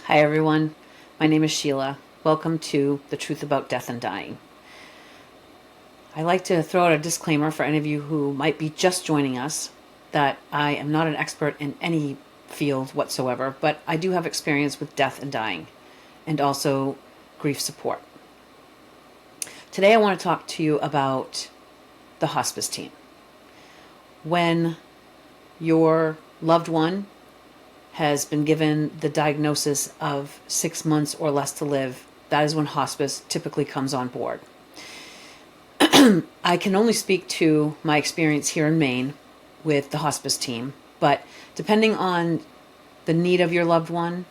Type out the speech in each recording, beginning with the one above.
Hi everyone, my name is Sheila. Welcome to The Truth About Death and Dying. I like to throw out a disclaimer for any of you who might be just joining us that I am not an expert in any field whatsoever, but I do have experience with death and dying and also grief support. Today I want to talk to you about the hospice team. When your loved one has been given the diagnosis of 6 months or less to live, that is when hospice typically comes on board. I can only speak to my experience here in Maine with the hospice team, but depending on the need of your loved one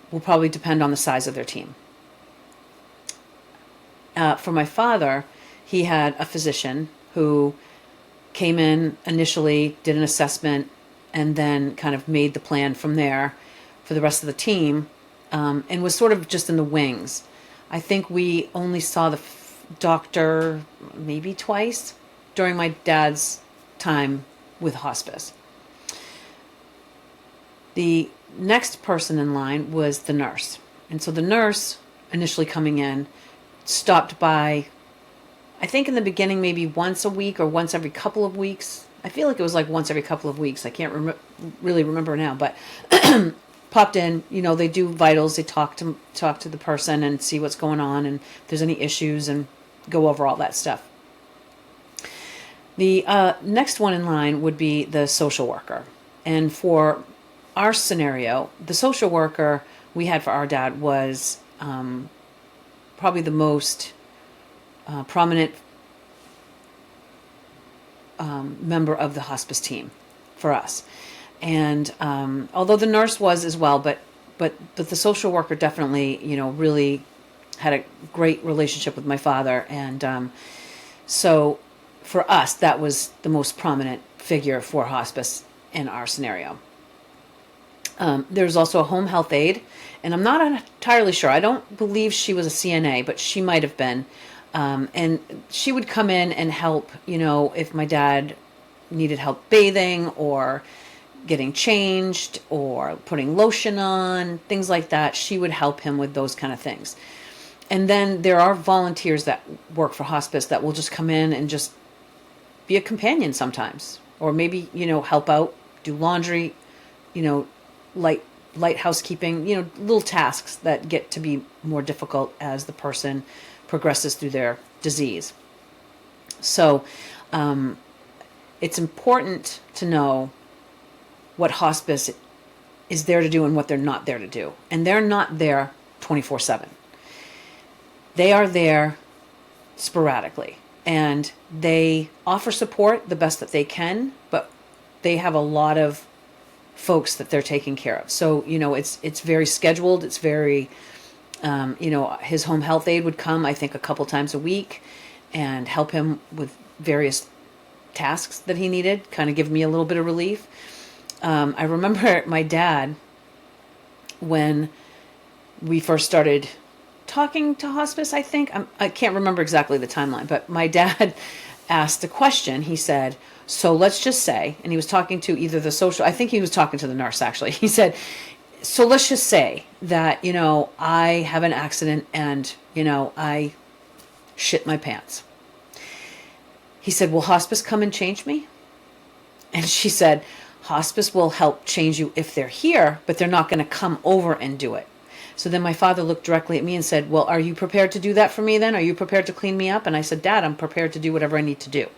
will probably depend on the size of their team. For my father, he had a physician who came in initially, did an assessment, and then kind of made the plan from there for the rest of the team, and was sort of just in the wings. I think we only saw the doctor maybe twice during my dad's time with hospice. The next person in line was the nurse. And so the nurse, initially coming in, stopped by, I think in the beginning, maybe once a week or once every couple of weeks. I feel like it was like once every couple of weeks. I can't really remember now, but popped in. You know, they do vitals. They talk to the person and see what's going on and if there's any issues and go over all that stuff. The next one in line would be the social worker. And for our scenario, the social worker we had for our dad was probably the most prominent member of the hospice team for us. And although the nurse was as well, but the social worker definitely, really had a great relationship with my father. And so for us, that was the most prominent figure for hospice in our scenario. There's also a home health aide, and I'm not entirely sure. I don't believe she was a CNA, but she might have been. And she would come in and help, if my dad needed help bathing or getting changed or putting lotion on, things like that. She would help him with those kind of things. And then there are volunteers that work for hospice that will just come in and just be a companion sometimes, or maybe, help out, do laundry, light housekeeping, little tasks that get to be more difficult as the person progresses through their disease. So it's important to know what hospice is there to do and what they're not there to do. And they're not there 24/7. They are there sporadically, and they offer support the best that they can, but they have a lot of folks that they're taking care of. So, it's very scheduled. It's very his home health aide would come, I think, a couple times a week and help him with various tasks that he needed, kind of give me a little bit of relief. I remember my dad, when we first started talking to hospice, I think, I can't remember exactly the timeline, but my dad asked a question. He said, so let's just say, and he was talking to either the social, I think he was talking to the nurse actually. He said, so let's just say that, I have an accident and, I shit my pants. He said, will hospice come and change me? And she said, hospice will help change you if they're here, but they're not going to come over and do it. So then my father looked directly at me and said, well, are you prepared to do that for me then? Are you prepared to clean me up? And I said, Dad, I'm prepared to do whatever I need to do.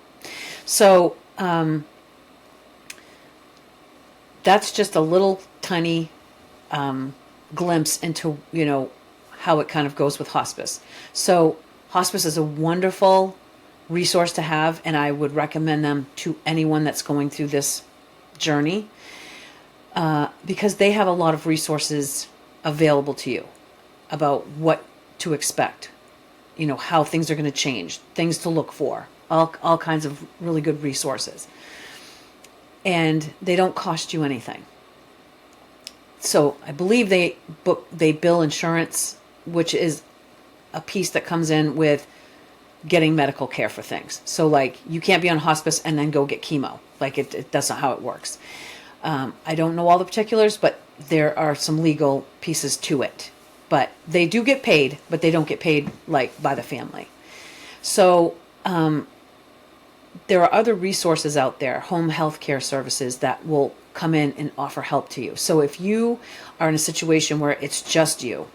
So that's just a little tiny glimpse into, how it kind of goes with hospice. So hospice is a wonderful resource to have, and I would recommend them to anyone that's going through this journey because they have a lot of resources available to you about what to expect, how things are going to change, things to look for, all kinds of really good resources. And they don't cost you anything. So I believe they bill insurance, which is a piece that comes in with getting medical care for things. So like you can't be on hospice and then go get chemo. Like that's not how it works. I don't know all the particulars, but there are some legal pieces to it. But they do get paid, but they don't get paid like by the family. So there are other resources out there, home health care services that will come in and offer help to you. So if you are in a situation where it's just you,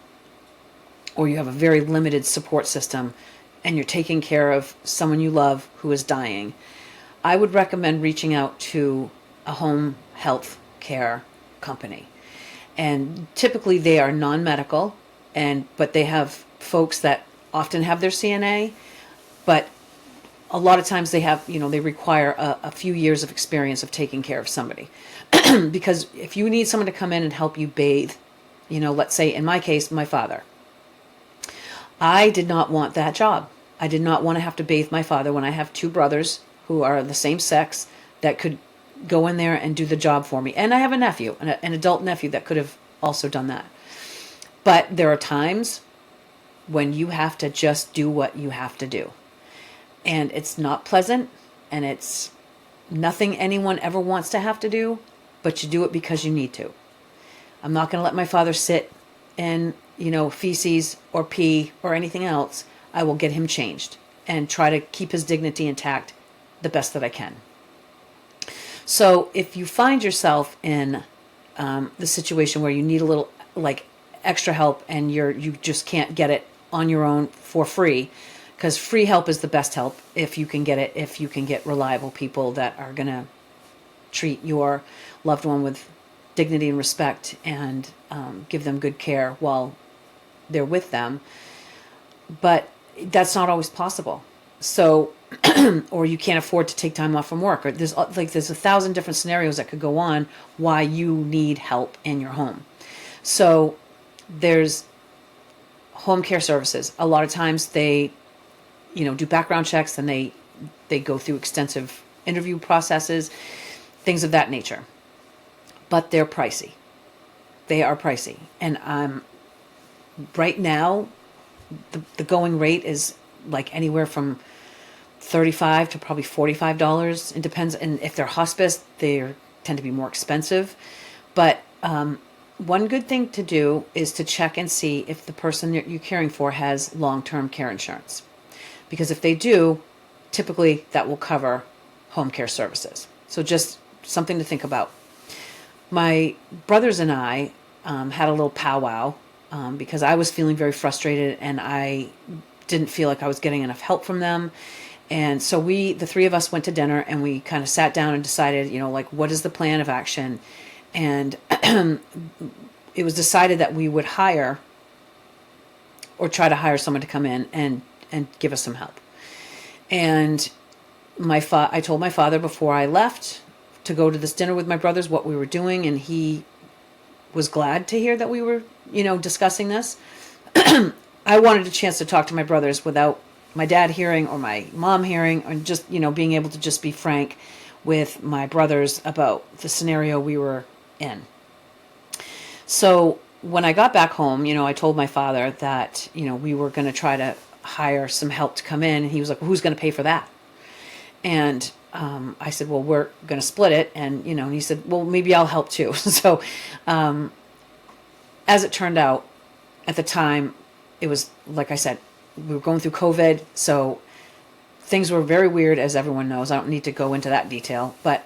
or you have a very limited support system, and you're taking care of someone you love who is dying, I would recommend reaching out to a home health care company. And typically they are non-medical, but they have folks that often have their CNA, but a lot of times they have, they require a few years of experience of taking care of somebody. Because if you need someone to come in and help you bathe, let's say in my case, my father, I did not want that job. I did not want to have to bathe my father when I have two brothers who are the same sex that could go in there and do the job for me. And I have a nephew, an adult nephew that could have also done that. But there are times when you have to just do what you have to do. And it's not pleasant, and it's nothing anyone ever wants to have to do, but you do it because you need to. I'm not going to let my father sit in, feces or pee or anything else. I will get him changed and try to keep his dignity intact the best that I can. So if you find yourself in the situation where you need a little extra help and you just can't get it on your own for free, because free help is the best help if you can get reliable people that are going to treat your loved one with dignity and respect and give them good care while they're with them. But that's not always possible. So, or you can't afford to take time off from work, or there's 1,000 different scenarios that could go on why you need help in your home. So there's home care services. A lot of times they, do background checks, and they go through extensive interview processes, things of that nature. But they're pricey. They are pricey. And right now, the going rate is like anywhere from $35 to probably $45. It depends. And if they're hospice, they tend to be more expensive. But one good thing to do is to check and see if the person that you're caring for has long-term care insurance. Because if they do, typically that will cover home care services. So just something to think about. My brothers and I had a little powwow because I was feeling very frustrated, and I didn't feel like I was getting enough help from them. And so the three of us went to dinner, and we kind of sat down and decided, what is the plan of action? And it was decided that we would hire or try to hire someone to come in and give us some help. And I told my father before I left to go to this dinner with my brothers what we were doing, and he was glad to hear that we were, discussing this. I wanted a chance to talk to my brothers without my dad hearing or my mom hearing, or just, being able to just be frank with my brothers about the scenario we were in. So when I got back home, I told my father that, we were going to try to hire some help to come in. And he was like, well, who's going to pay for that? And I said, well, we're going to split it. And, and he said, well, maybe I'll help too. So as it turned out, at the time, it was, like I said, we were going through COVID. So things were very weird, as everyone knows. I don't need to go into that detail. But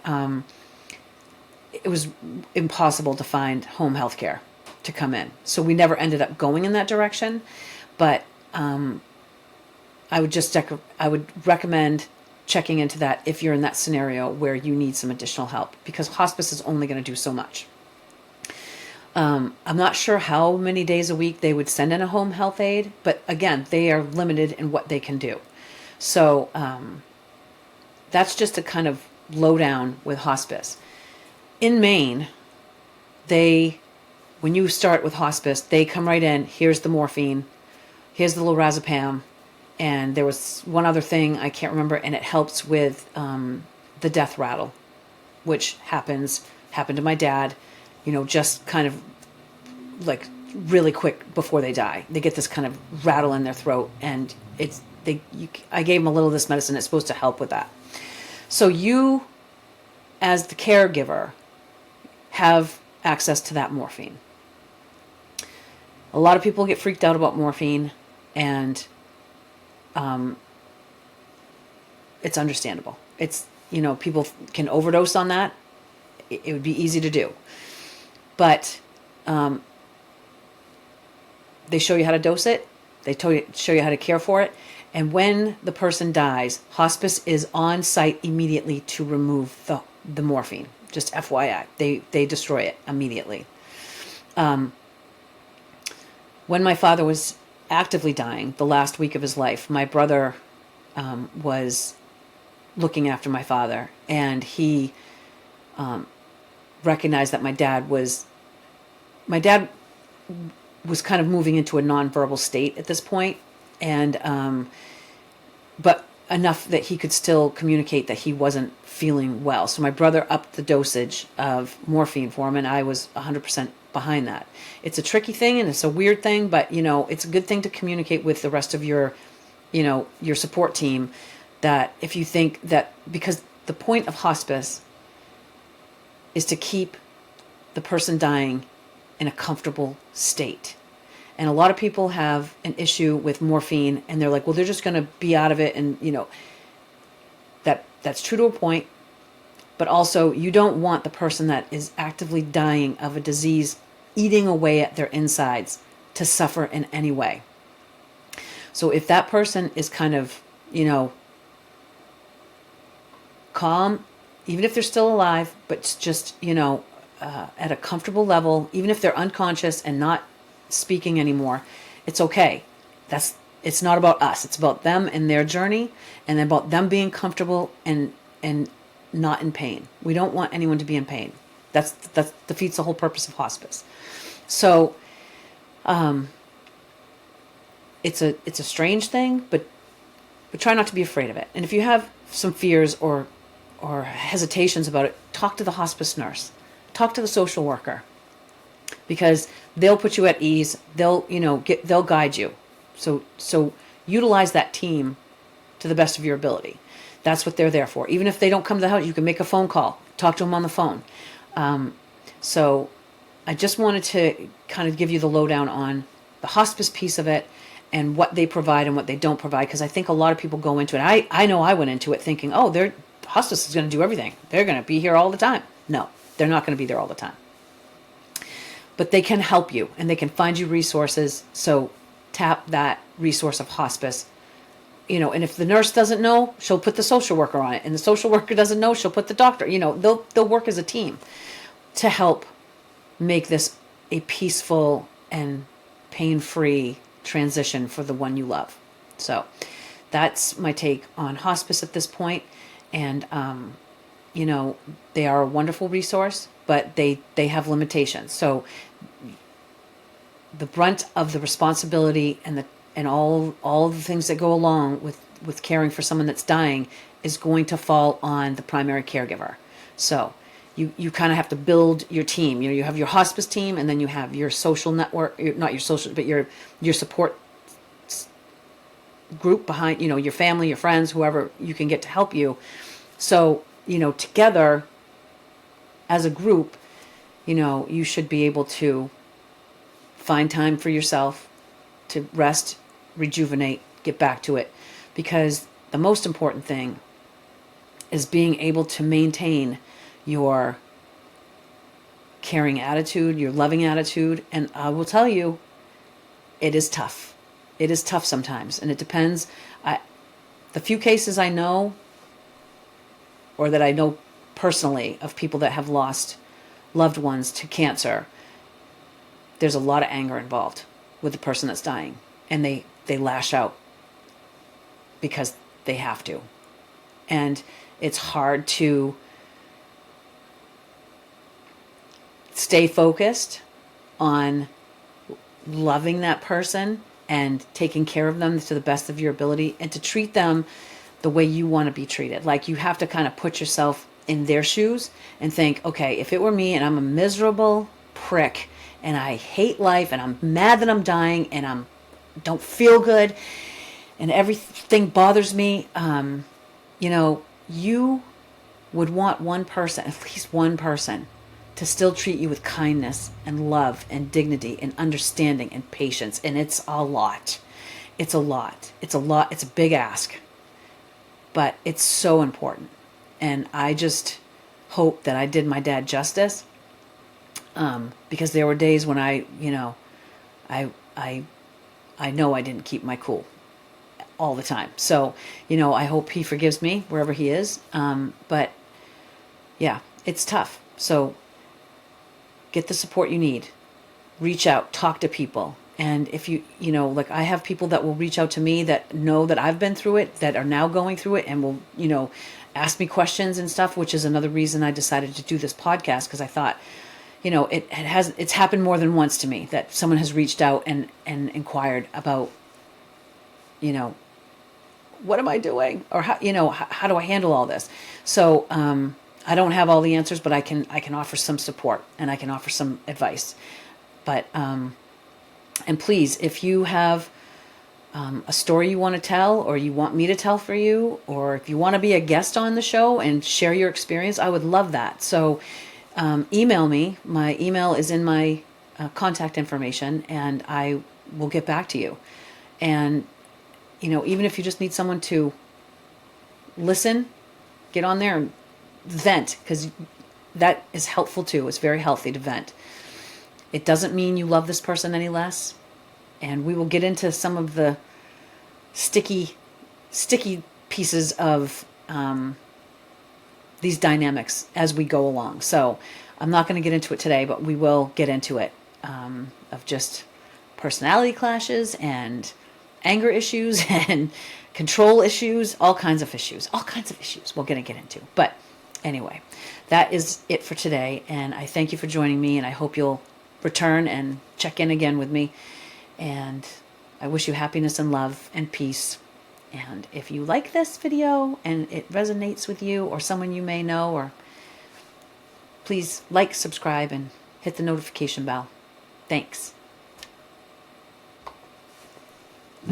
it was impossible to find home health care to come in. So we never ended up going in that direction. But I would recommend checking into that if you're in that scenario where you need some additional help, because hospice is only going to do so much. I'm not sure how many days a week they would send in a home health aide, but again, they are limited in what they can do. So that's just a kind of lowdown with hospice. In Maine, when you start with hospice, they come right in, here's the morphine, here's the lorazepam, and there was one other thing I can't remember, and it helps with the death rattle, which happened to my dad, just kind of like really quick before they die. They get this kind of rattle in their throat, and I gave them a little of this medicine. It's supposed to help with that. So you, as the caregiver, have access to that morphine. A lot of people get freaked out about morphine, and it's understandable. It's, people can overdose on that. It would be easy to do. But they show you how to dose it. They show you how to care for it. And when the person dies, hospice is on site immediately to remove the morphine. Just FYI, they destroy it immediately. When my father was actively dying, the last week of his life, my brother was looking after my father, and he recognized that my dad was kind of moving into a nonverbal state at this point, and but enough that he could still communicate that he wasn't feeling well. So my brother upped the dosage of morphine for him, and I was 100% behind that. It's a tricky thing, and it's a weird thing, but it's a good thing to communicate with the rest of your support team, that if you think that, because the point of hospice is to keep the person dying in a comfortable state. And a lot of people have an issue with morphine, and they're like, well, they're just going to be out of it. And, that's true to a point. But also, you don't want the person that is actively dying of a disease eating away at their insides to suffer in any way. So if that person is kind of, calm, even if they're still alive, but just, at a comfortable level, even if they're unconscious and not speaking anymore, it's okay. It's not about us. It's about them and their journey, and about them being comfortable and not in pain. We don't want anyone to be in pain. That defeats the whole purpose of hospice. So, it's a strange thing, but try not to be afraid of it. And if you have some fears or hesitations about it, talk to the hospice nurse, talk to the social worker, because they'll put you at ease. They'll guide you. So utilize that team to the best of your ability. That's what they're there for. Even if they don't come to the house, you can make a phone call, talk to them on the phone. So I just wanted to kind of give you the lowdown on the hospice piece of it and what they provide and what they don't provide, because I think a lot of people go into it. I know I went into it thinking, hospice is going to do everything. They're going to be here all the time. No, they're not going to be there all the time. But they can help you, and they can find you resources. So tap that resource of hospice. And if the nurse doesn't know, she'll put the social worker on it. And the social worker doesn't know, she'll put the doctor. They'll work as a team to help make this a peaceful and pain-free transition for the one you love. So that's my take on hospice at this point. And, they are a wonderful resource, but they have limitations. So the brunt of the responsibility and all the things that go along with caring for someone that's dying is going to fall on the primary caregiver. So you kind of have to build your team. You have your hospice team, and then you have your social network, not your social, but your support group behind, your family, your friends, whoever you can get to help you. So, together as a group, you should be able to find time for yourself to rest, rejuvenate, get back to it. Because the most important thing is being able to maintain your caring attitude, your loving attitude. And I will tell you, it is tough. It is tough sometimes. And it depends. The few cases I know, or that I know personally, of people that have lost loved ones to cancer, there's a lot of anger involved with the person that's dying. And they lash out because they have to. And it's hard to stay focused on loving that person and taking care of them to the best of your ability, and to treat them the way you want to be treated. Like, you have to kind of put yourself in their shoes and think, okay, if it were me and I'm a miserable prick and I hate life and I'm mad that I'm dying and don't feel good and everything bothers me, you would want one person, at least one person, to still treat you with kindness and love and dignity and understanding and patience. And it's a lot. It's a lot. It's a lot. It's a big ask. But it's so important. And I just hope that I did my dad justice. Because there were days when I know I didn't keep my cool all the time. So, I hope he forgives me wherever he is. But yeah, it's tough. So get the support you need. Reach out, talk to people. And if like I have people that will reach out to me that know that I've been through it, that are now going through it and will, ask me questions and stuff, which is another reason I decided to do this podcast. Because I thought, it's happened more than once to me that someone has reached out and inquired about, what am I doing? Or how do I handle all this? So, I don't have all the answers, but I can offer some support and I can offer some advice. But, and please, if you have a story you want to tell, or you want me to tell for you, or if you want to be a guest on the show and share your experience, I would love that. So email me. My email is in my contact information, and I will get back to you. And, even if you just need someone to listen, get on there and vent, because that is helpful too. It's very healthy to vent. It doesn't mean you love this person any less. And we will get into some of the sticky pieces of these dynamics as we go along. So I'm not going to get into it today, but we will get into it, of just personality clashes and anger issues and control issues, all kinds of issues we're going to get into. But anyway, that is it for today. And I thank you for joining me, and I hope you'll return and check in again with me. And I wish you happiness and love and peace. And if you like this video and it resonates with you or someone you may know, or please like, subscribe, and hit the notification bell. Thanks.